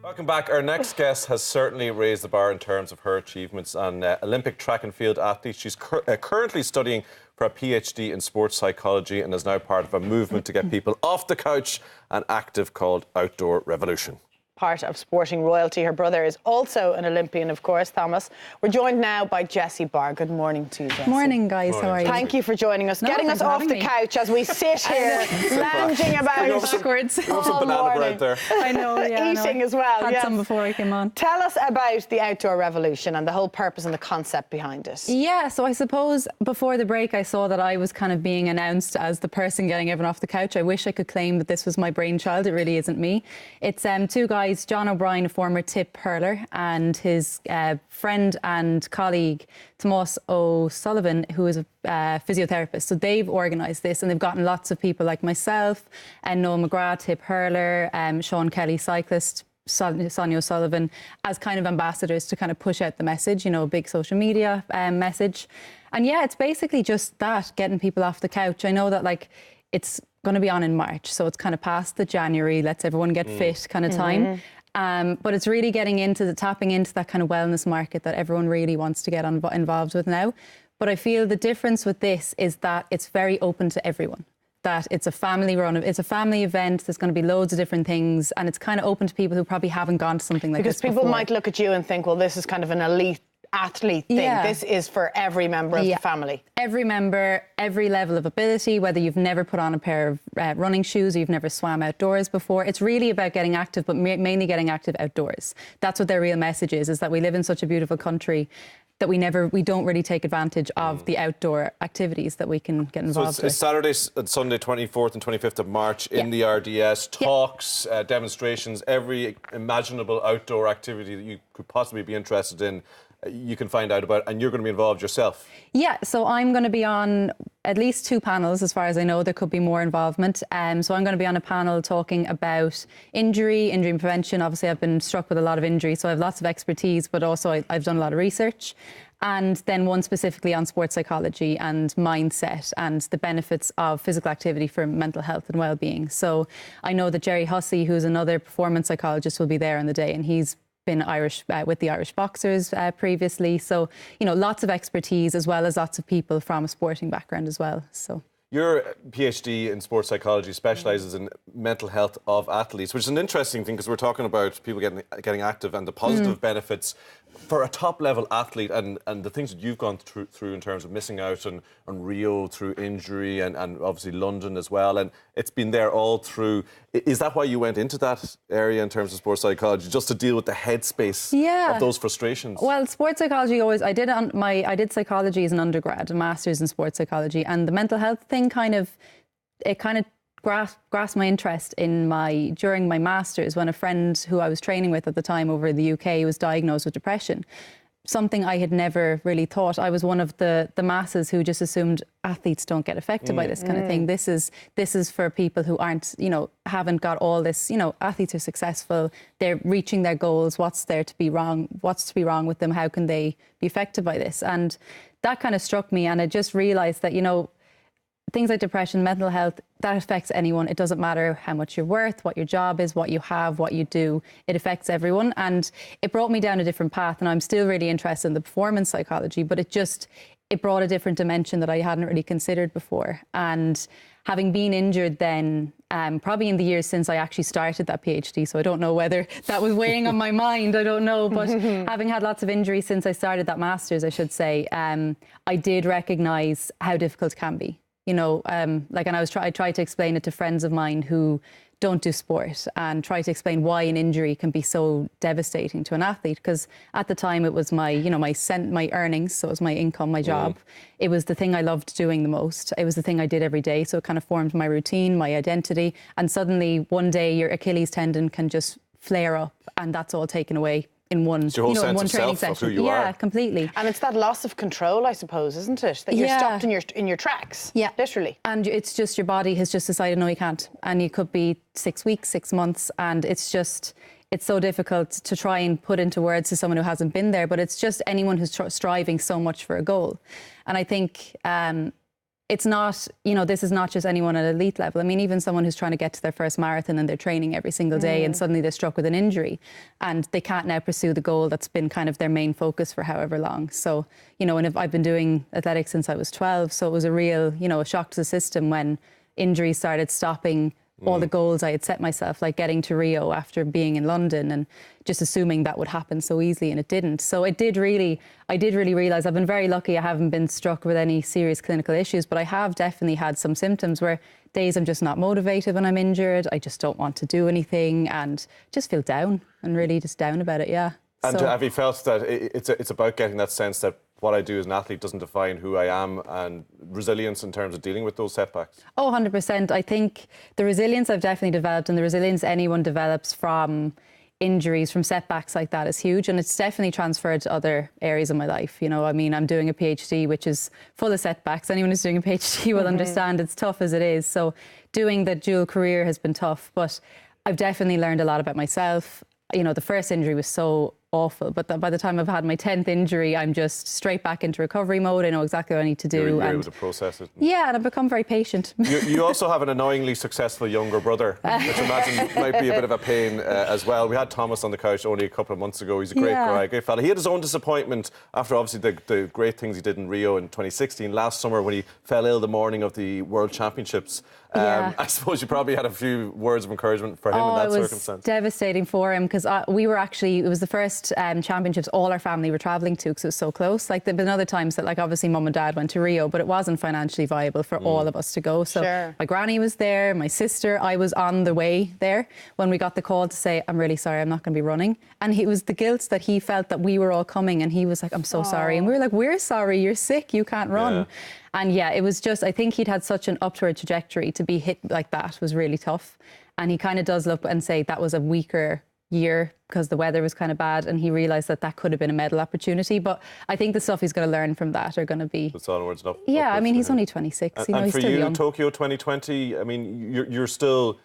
Welcome back. Our next guest has certainly raised the bar in terms of her achievements on Olympic track and field athlete. She's currently studying for a PhD in sports psychology and is now part of a movement to get people off the couch and active called Outdoor Revolution. Part of sporting royalty. Her brother is also an Olympian, of course, Thomas. We're joined now by Jessie Barr. Good morning to you, Jessie. Morning, guys. Morning. How are you? Thank you for joining us, getting us off the couch as we sit here, lounging about backwards. Some banana bread there. I know, yeah. Eating as well. Had some before I came on. Tell us about the Outdoor Revolution and the whole purpose and the concept behind it. Yeah, so I suppose before the break I saw that I was kind of being announced as the person getting everyone off the couch. I wish I could claim that this was my brainchild. It really isn't me. It's two guys, John O'Brien, a former tip hurler, and his friend and colleague Tomas O'Sullivan, who is a physiotherapist. So they've organised this, and they've gotten lots of people like myself and Noel McGrath, tip hurler, Sean Kelly, cyclist, Sonia O'Sullivan, as kind of ambassadors to kind of push out the message, you know, a big social media message. And yeah, it's basically just that, getting people off the couch. I know that like it's going to be on in March, so it's kind of past the January, let's everyone get fit kind of time. But it's really tapping into that kind of wellness market that everyone really wants to get involved with now. But I feel the difference with this is that it's very open to everyone. That it's a family event, there's going to be loads of different things, and it's kind of open to people who probably haven't gone to something like this before. Because people might look at you and think, well, this is kind of an elite athlete thing. Yeah. This is for every member of the family. Every member, every level of ability, whether you've never put on a pair of running shoes or you've never swam outdoors before. It's really about getting active, but mainly getting active outdoors. That's what their real message is that we live in such a beautiful country that we don't really take advantage of the outdoor activities that we can get involved with. It's Saturday and Sunday, 24th and 25th of March in the RDS. Talks, demonstrations, every imaginable outdoor activity that you could possibly be interested in, you can find out about, and you're going to be involved yourself. Yeah, so I'm going to be on at least 2 panels, as far as I know. There could be more involvement. So I'm going to be on a panel talking about injury prevention. Obviously, I've been struck with a lot of injury, so I have lots of expertise, but also I've done a lot of research. And then one specifically on sports psychology and mindset and the benefits of physical activity for mental health and well-being. So I know that Jerry Hussey, who's another performance psychologist, will be there on the day, and he's been Irish with the Irish boxers previously. So, you know, lots of expertise as well as lots of people from a sporting background as well. So your PhD in sports psychology specialises in mental health of athletes, which is an interesting thing because we're talking about people getting active and the positive benefits for a top-level athlete and the things that you've gone through in terms of missing out on Rio through injury and obviously London as well. And it's been there all through. Is that why you went into that area in terms of sports psychology, just to deal with the headspace of those frustrations? Well, sports psychology I did psychology as an undergrad, a master's in sports psychology, and the mental health thing kind of grasped my interest during my master's when a friend who I was training with at the time over in the UK was diagnosed with depression. Something I had never really thought. I was one of the masses who just assumed athletes don't get affected by this kind of thing. This is for people who aren't, haven't got all this, athletes are successful, they're reaching their goals, what's to be wrong with them, how can they be affected by this? And that kind of struck me, and I just realised that, things like depression, mental health, that affects anyone. It doesn't matter how much you're worth, what your job is, what you have, what you do. It affects everyone. And it brought me down a different path. And I'm still really interested in the performance psychology, but it brought a different dimension that I hadn't really considered before. And having been injured then, probably in the years since I actually started that PhD, so I don't know whether that was weighing on my mind, I don't know. But having had lots of injuries since I started that master's, I should say, I did recognise how difficult it can be. And I tried to explain it to friends of mine who don't do sport and try to explain why an injury can be so devastating to an athlete. Because at the time it was my earnings, so it was my income, my job. It was the thing I loved doing the most. It was the thing I did every day. So it kind of formed my routine, my identity. And suddenly one day your Achilles tendon can just flare up and that's all taken away in one, it's your whole sense one of training self session. Of who you are. Yeah, completely. And it's that loss of control, I suppose, isn't it? That you're stopped in your tracks. Yeah, literally. And it's just your body has just decided, no, you can't. And you could be 6 weeks, 6 months, and it's so difficult to try and put into words to someone who hasn't been there. But it's just anyone who's striving so much for a goal. And I think it's not, this is not just anyone at elite level. I mean, even someone who's trying to get to their first marathon and they're training every single day and suddenly they're struck with an injury and they can't now pursue the goal that's been kind of their main focus for however long. So, and if I've been doing athletics since I was 12, so it was a real, a shock to the system when injuries started stopping all the goals I had set myself, like getting to Rio after being in London and just assuming that would happen so easily, and it didn't. So I did really realise I've been very lucky I haven't been struck with any serious clinical issues, but I have definitely had some symptoms where days I'm just not motivated when I'm injured, I just don't want to do anything and just feel down and really just down about it, yeah. And so, have you felt that it's about getting that sense that what I do as an athlete doesn't define who I am, and resilience in terms of dealing with those setbacks? Oh, 100%. I think the resilience I've definitely developed, and the resilience anyone develops from injuries, from setbacks like that, is huge. And it's definitely transferred to other areas of my life. I mean, I'm doing a PhD, which is full of setbacks. Anyone who's doing a PhD will understand it's tough as it is. So doing the dual career has been tough, but I've definitely learned a lot about myself. The first injury was so awful, but by the time I've had my 10th injury, I'm just straight back into recovery mode. I know exactly what I need to do. You're able to process it. Yeah, and I've become very patient. You also have an annoyingly successful younger brother, which I imagine might be a bit of a pain as well. We had Thomas on the couch only a couple of months ago. He's a great guy, great fella. He had his own disappointment after obviously the great things he did in Rio in 2016 last summer when he fell ill the morning of the World Championships. I suppose you probably had a few words of encouragement for him in that circumstance. It was devastating for him because we were actually, it was the first championships all our family were travelling to because it was so close. Like there've been other times that obviously mum and dad went to Rio, but it wasn't financially viable for all of us to go. So my granny was there, my sister, I was on the way there when we got the call to say, I'm really sorry, I'm not going to be running. And it was the guilt that he felt that we were all coming and he was like, I'm so sorry. And we were like, we're sorry, you're sick, you can't run. Yeah. And it was just, I think he'd had such an upward trajectory to be hit like that was really tough. And he kind of does look and say that was a weaker year because the weather was kind of bad, and he realised that could have been a medal opportunity. But I think the stuff he's going to learn from that are going to be... It's onwards and up. Yeah, I mean, he's only 26. And he's for still you, young. Tokyo 2020, I mean, are you still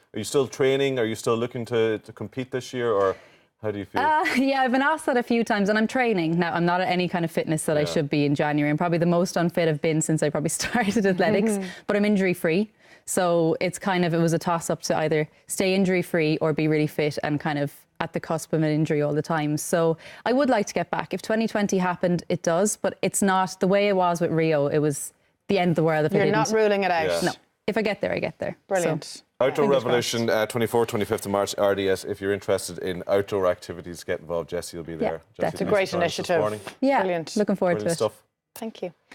training? Are you still looking to compete this year, or... How do you feel? Yeah, I've been asked that a few times, and I'm training. Now, I'm not at any kind of fitness that I should be in January. I'm probably the most unfit I've been since I probably started athletics, but I'm injury-free. So it was a toss-up to either stay injury-free or be really fit and kind of at the cusp of an injury all the time. So I would like to get back. If 2020 happened, it does, but it's not the way it was with Rio. It was the end of the world if I didn't. You're not ruling it out? Yeah. No. If I get there, I get there. Brilliant. So. Outdoor Revolution, 24th, 25th of March, RDS. If you're interested in outdoor activities, get involved. Jessie will be there. Yeah, Jessie, it's a great initiative. Yeah, Brilliant. Looking forward to it. Stuff. Thank you.